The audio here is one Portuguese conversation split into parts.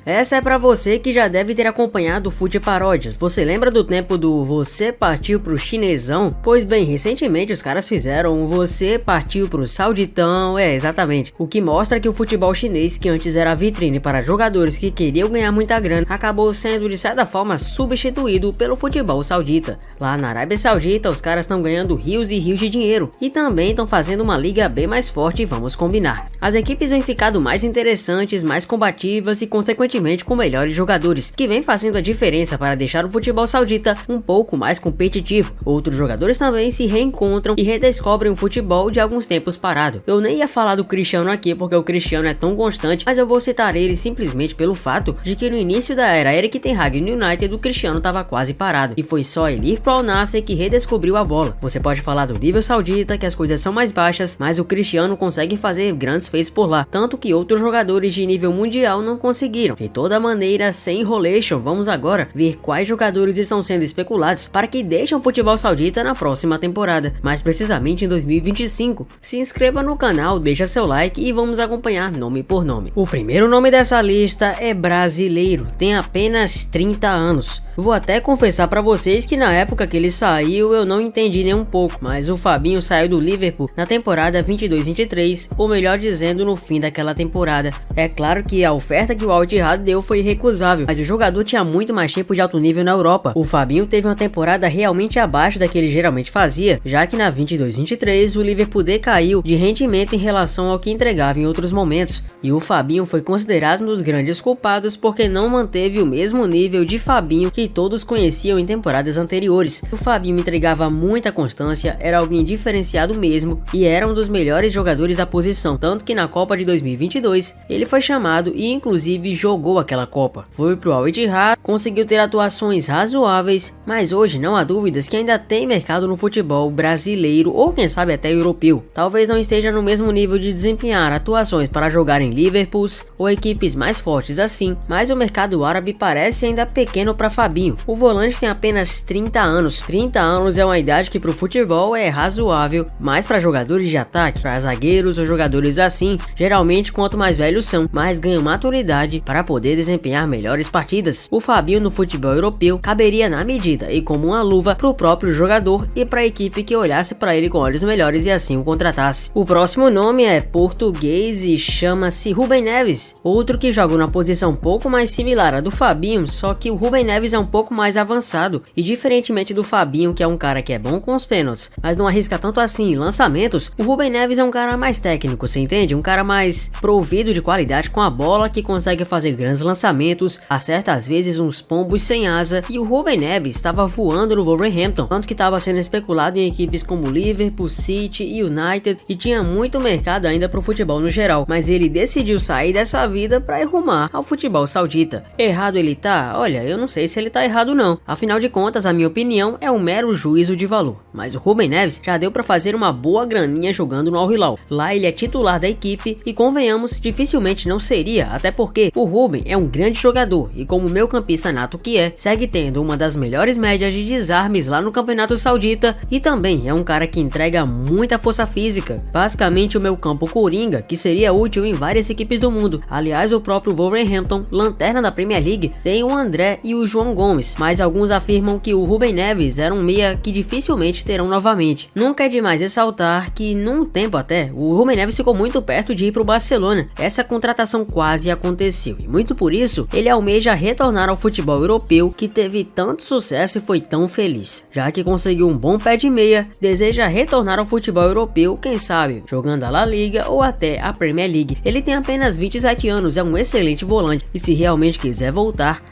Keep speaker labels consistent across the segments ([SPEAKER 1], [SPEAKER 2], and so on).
[SPEAKER 1] Essa é pra você que já deve ter acompanhado o Fute Paródias. Você lembra do tempo do Você Partiu Pro Chinesão? Pois bem, recentemente os caras fizeram Você Partiu Pro Sauditão, exatamente. O que mostra que o futebol chinês, que antes era vitrine para jogadores que queriam ganhar muita grana, acabou sendo de certa forma substituído pelo futebol saudita. Lá na Arábia Saudita os caras estão ganhando rios e rios de dinheiro e também estão fazendo uma liga bem mais forte, vamos combinar. As equipes vêm ficado mais interessantes, mais combativas e consequentemente com melhores jogadores, que vem fazendo a diferença para deixar o futebol saudita um pouco mais competitivo. Outros jogadores também se reencontram e redescobrem o futebol de alguns tempos parado. Eu nem ia falar do Cristiano aqui porque o Cristiano é tão constante, mas eu vou citar ele simplesmente pelo fato de que no início da era Erik ten Hag no United o Cristiano estava quase parado, e foi só ele ir pro Al Nassr que redescobriu a bola. Você pode falar do nível saudita, que as coisas são mais baixas, mas o Cristiano consegue fazer grandes feitos por lá, tanto que outros jogadores de nível mundial não conseguiram. De toda maneira, sem enrolation, vamos agora ver quais jogadores estão sendo especulados para que deixem o futebol saudita na próxima temporada, mais precisamente em 2025. Se inscreva no canal, deixa seu like e vamos acompanhar nome por nome. O primeiro nome dessa lista é brasileiro, tem apenas 30 anos. Vou até confessar para vocês que na época que ele saiu eu não entendi nem um pouco, mas o Fabinho saiu do Liverpool na temporada 22-23, ou melhor dizendo, no fim daquela temporada. É claro que a oferta que o Al Ittihad deu foi irrecusável, mas o jogador tinha muito mais tempo de alto nível na Europa. O Fabinho teve uma temporada realmente abaixo da que ele geralmente fazia, já que na 22-23 o Liverpool decaiu de rendimento em relação ao que entregava em outros momentos, e o Fabinho foi considerado um dos grandes culpados porque não manteve o mesmo nível de Fabinho que todos conheciam em temporadas anteriores. O Fabinho entregava muita constância, era alguém diferenciado mesmo e era um dos melhores jogadores da posição, tanto que na Copa de 2022 ele foi chamado e inclusive jogou aquela Copa. Foi pro Al Ittihad, conseguiu ter atuações razoáveis, mas hoje não há dúvidas que ainda tem mercado no futebol brasileiro ou quem sabe até europeu. Talvez não esteja no mesmo nível de desempenhar atuações para jogar em Liverpools ou equipes mais fortes assim, mas o mercado árabe parece ainda pequeno para Fabinho. O volante tem apenas 30 anos. 30 anos é uma idade que pro futebol é razoável, mas para jogadores de ataque, para zagueiros ou jogadores assim, geralmente quanto mais velhos são, mais ganham maturidade para poder desempenhar melhores partidas. O Fabinho no futebol europeu caberia na medida e como uma luva pro próprio jogador e para a equipe que olhasse para ele com olhos melhores e assim o contratasse. O próximo nome é português e chama-se Rúben Neves, outro que joga na posição um pouco mais similar à do Fabinho, só que o Rúben Neves é um pouco mais avançado e diferentemente do Fabinho, que é um cara que é bom com os pênaltis, mas não arrisca tanto assim em lançamentos, o Rúben Neves é um cara mais técnico, você entende? Um cara mais provido de qualidade com a bola, que consegue fazer grandes lançamentos, acerta às vezes uns pombos sem asa, e o Rúben Neves estava voando no Wolverhampton, tanto que estava sendo especulado em equipes como Liverpool, City e United, e tinha muito mercado ainda pro futebol no geral, mas ele decidiu sair dessa vida para ir rumar ao futebol saudita. Errado ele tá? Olha, eu não sei se ele tá errado não, afinal de contas a minha opinião é um mero juízo de valor, mas o Rúben Neves já deu para fazer uma boa graninha jogando no Al Hilal. Lá ele é titular da equipe e convenhamos, dificilmente não seria, até porque o Rúben é um grande jogador e como meio campista nato que é, segue tendo uma das melhores médias de desarmes lá no campeonato saudita e também é um cara que entrega muita força física, basicamente o meio campo coringa que seria útil em várias equipes do mundo. Aliás, o próprio Wolverhampton, lanterna da Premier League, tem o André e o João Gomes, mas alguns afirmam que o Rúben Neves era um meia que dificilmente terão novamente. Nunca é demais ressaltar que num tempo até, o Rúben Neves ficou muito perto de ir para o Barcelona. Essa contratação quase aconteceu e muito por isso ele almeja retornar ao futebol europeu que teve tanto sucesso e foi tão feliz. Já que conseguiu um bom pé de meia, deseja retornar ao futebol europeu, quem sabe jogando a La Liga ou até a Premier League. Ele tem apenas 27 anos, é um excelente volante e se realmente quiser voltar,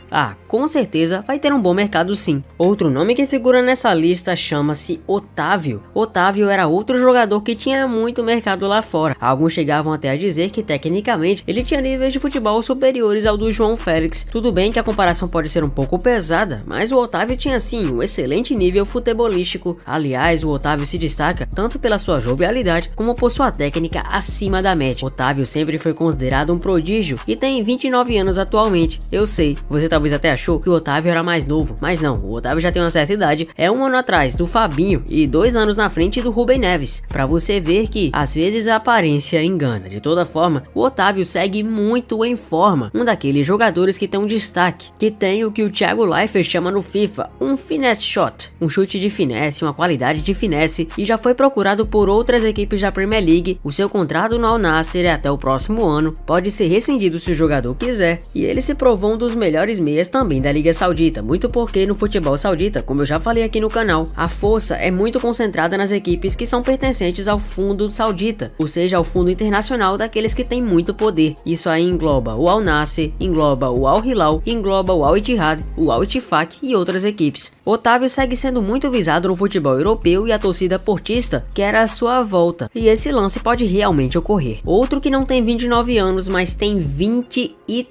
[SPEAKER 1] com certeza vai ter um bom mercado sim. Outro nome que figura nessa lista chama-se Otávio. Otávio era outro jogador que tinha muito mercado lá fora. Alguns chegavam até a dizer que tecnicamente ele tinha níveis de futebol superiores ao do João Félix. Tudo bem que a comparação pode ser um pouco pesada, mas o Otávio tinha sim um excelente nível futebolístico. Aliás, o Otávio se destaca tanto pela sua jovialidade como por sua técnica acima da média. Otávio sempre foi considerado um prodígio e tem 29 anos atualmente. Eu sei, você tá talvez até achou que o Otávio era mais novo, mas não, o Otávio já tem uma certa idade, é um ano atrás do Fabinho e 2 anos na frente do Rubem Neves, pra você ver que às vezes a aparência engana. De toda forma, o Otávio segue muito em forma, um daqueles jogadores que tem um destaque, que tem o que o Thiago Leifert chama no FIFA, um finesse shot, um chute de finesse, uma qualidade de finesse, e já foi procurado por outras equipes da Premier League. O seu contrato no Al Nassr é até o próximo ano, pode ser rescindido se o jogador quiser, e ele se provou um dos melhores meias também da Liga Saudita, muito porque no futebol saudita, como eu já falei aqui no canal, a força é muito concentrada nas equipes que são pertencentes ao fundo saudita, ou seja, ao fundo internacional daqueles que têm muito poder. Isso aí engloba o Al Nassr, engloba o Al Hilal, engloba o Al Ittihad, o Al Ittifaq e outras equipes. Otávio segue sendo muito visado no futebol europeu e a torcida portista quer a sua volta, e esse lance pode realmente ocorrer. Outro que não tem 29 anos, mas tem 23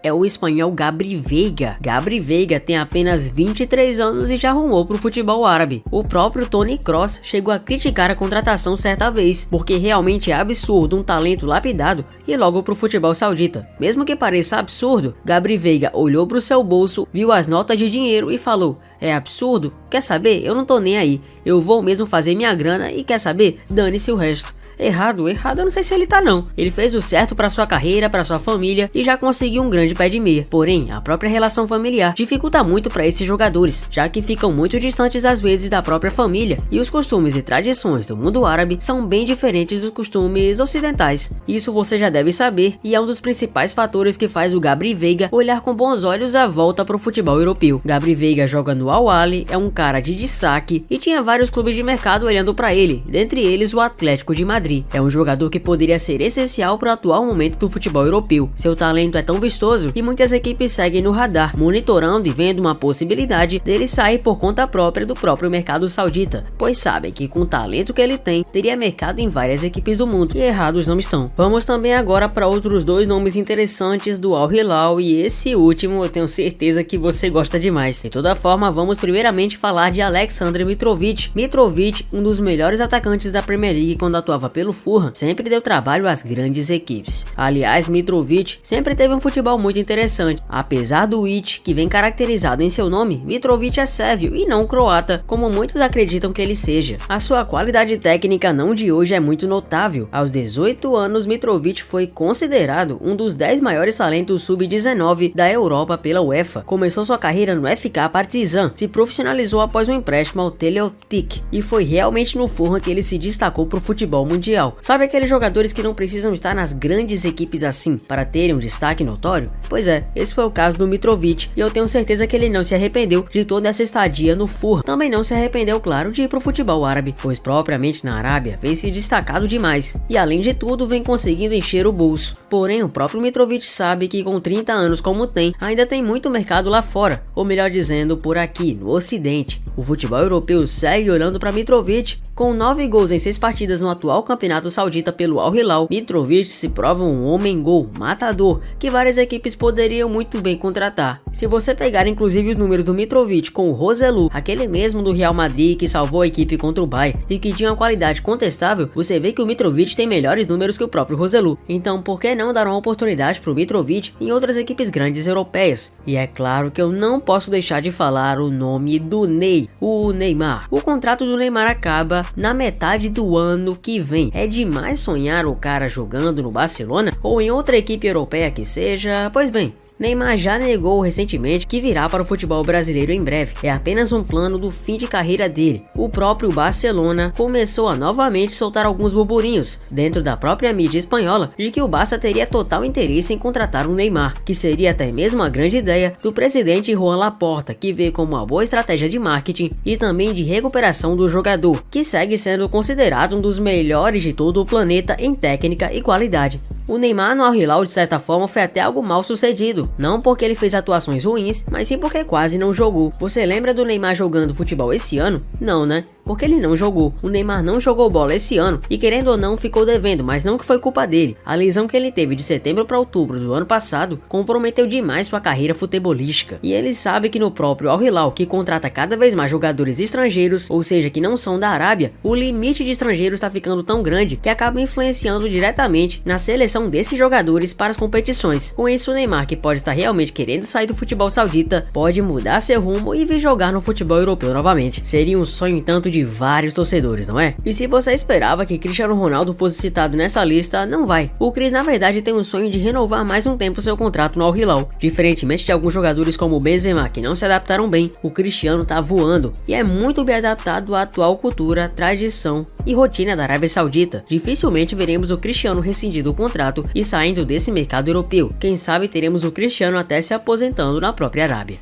[SPEAKER 1] é o espanhol Gabri Veiga. Gabri Veiga tem apenas 23 anos e já rumou pro futebol árabe. O próprio Toni Kroos chegou a criticar a contratação certa vez, porque realmente é absurdo um talento lapidado e logo pro futebol saudita. Mesmo que pareça absurdo, Gabri Veiga olhou pro seu bolso, viu as notas de dinheiro e falou: é absurdo? Quer saber? Eu não tô nem aí. Eu vou mesmo fazer minha grana e quer saber? Dane-se o resto. Errado eu não sei se ele tá não. Ele fez o certo pra sua carreira, pra sua família e já conseguiu um grande pé de meia. Porém, a própria relação familiar dificulta muito pra esses jogadores, já que ficam muito distantes às vezes da própria família, e os costumes e tradições do mundo árabe são bem diferentes dos costumes ocidentais. Isso você já deve saber e é um dos principais fatores que faz o Gabri Veiga olhar com bons olhos a volta pro futebol europeu. Gabri Veiga joga no Al Ahly, é um cara de destaque e tinha vários clubes de mercado olhando pra ele, dentre eles o Atlético de Madrid. É um jogador que poderia ser essencial para o atual momento do futebol europeu. Seu talento é tão vistoso que muitas equipes seguem no radar, monitorando e vendo uma possibilidade dele sair por conta própria do próprio mercado saudita, pois sabem que com o talento que ele tem, teria mercado em várias equipes do mundo, e errados não estão. Vamos também agora para outros dois nomes interessantes do Al Hilal, e esse último eu tenho certeza que você gosta demais. De toda forma, vamos primeiramente falar de Aleksandar Mitrovic. Mitrovic, um dos melhores atacantes da Premier League quando atuava pelo Fulham, sempre deu trabalho às grandes equipes. Aliás, Mitrovic sempre teve um futebol muito interessante. Apesar do It, que vem caracterizado em seu nome, Mitrovic é sérvio e não croata, como muitos acreditam que ele seja. A sua qualidade técnica não de hoje é muito notável. Aos 18 anos, Mitrovic foi considerado um dos 10 maiores talentos sub-19 da Europa pela UEFA. Começou sua carreira no FK Partizan, se profissionalizou após um empréstimo ao Teleoptik, e foi realmente no Fulham que ele se destacou para o futebol mundial. Sabe aqueles jogadores que não precisam estar nas grandes equipes assim para terem um destaque notório? Pois é, esse foi o caso do Mitrovic, e eu tenho certeza que ele não se arrependeu de toda essa estadia no Fulham. Também não se arrependeu, claro, de ir pro futebol árabe, pois propriamente na Arábia vem se destacado demais, e além de tudo vem conseguindo encher o bolso. Porém, o próprio Mitrovic sabe que com 30 anos como tem, ainda tem muito mercado lá fora, ou melhor dizendo, por aqui, no ocidente. O futebol europeu segue olhando para Mitrovic. Com 9 gols em 6 partidas no atual campeonato saudita pelo Al Hilal, Mitrovic se prova um homem-gol, matador, que várias equipes poderiam muito bem contratar. Se você pegar inclusive os números do Mitrovic com o Roselu, aquele mesmo do Real Madrid que salvou a equipe contra o Bayern e que tinha uma qualidade contestável, você vê que o Mitrovic tem melhores números que o próprio Roselu. Então por que não dar uma oportunidade pro Mitrovic em outras equipes grandes europeias? E é claro que eu não posso deixar de falar o nome do Ney, o Neymar. O contrato do Neymar acaba na metade do ano que vem. É demais sonhar o cara jogando no Barcelona ou em outra equipe europeia que seja. Pois bem, Neymar já negou recentemente que virá para o futebol brasileiro em breve. É apenas um plano do fim de carreira dele. O próprio Barcelona começou a novamente soltar alguns burburinhos dentro da própria mídia espanhola de que o Barça teria total interesse em contratar o Neymar, que seria até mesmo a grande ideia do presidente Joan Laporta, que vê como uma boa estratégia de marketing e também de recuperação do jogador, que segue sendo considerado um dos melhores de todo o planeta em técnica e qualidade. O Neymar no Al Hilal de certa forma foi até algo mal sucedido, não porque ele fez atuações ruins, mas sim porque quase não jogou. Você lembra do Neymar jogando futebol esse ano? Não, né? Porque ele não jogou. O Neymar não jogou bola esse ano e querendo ou não ficou devendo, mas não que foi culpa dele. A lesão que ele teve de setembro para outubro do ano passado comprometeu demais sua carreira futebolística. E ele sabe que no próprio Al Hilal, que contrata cada vez mais jogadores estrangeiros, ou seja, que não são da Arábia, o limite de estrangeiros está ficando tão grande que acaba influenciando diretamente na seleção seleção desses jogadores para as competições. Com isso, o Neymar, que pode estar realmente querendo sair do futebol saudita, pode mudar seu rumo e vir jogar no futebol europeu novamente. Seria um sonho tanto de vários torcedores, não é? E se você esperava que Cristiano Ronaldo fosse citado nessa lista, não vai. O Cris na verdade tem um sonho de renovar mais um tempo seu contrato no Al Hilal. Diferentemente de alguns jogadores como o Benzema, que não se adaptaram bem, o Cristiano tá voando e é muito bem adaptado à atual cultura, tradição e rotina da Arábia Saudita. Dificilmente veremos o Cristiano rescindindo o contrato e saindo desse mercado europeu. Quem sabe teremos o Cristiano até se aposentando na própria Arábia.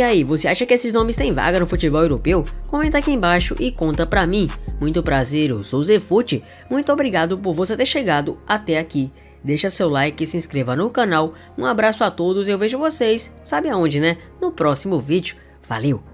[SPEAKER 1] E aí, você acha que esses nomes têm vaga no futebol europeu? Comenta aqui embaixo e conta pra mim. Muito prazer, eu sou o Zefute, muito obrigado por você ter chegado até aqui. Deixa seu like e se inscreva no canal. Um abraço a todos e eu vejo vocês, sabe aonde, né? No próximo vídeo. Valeu!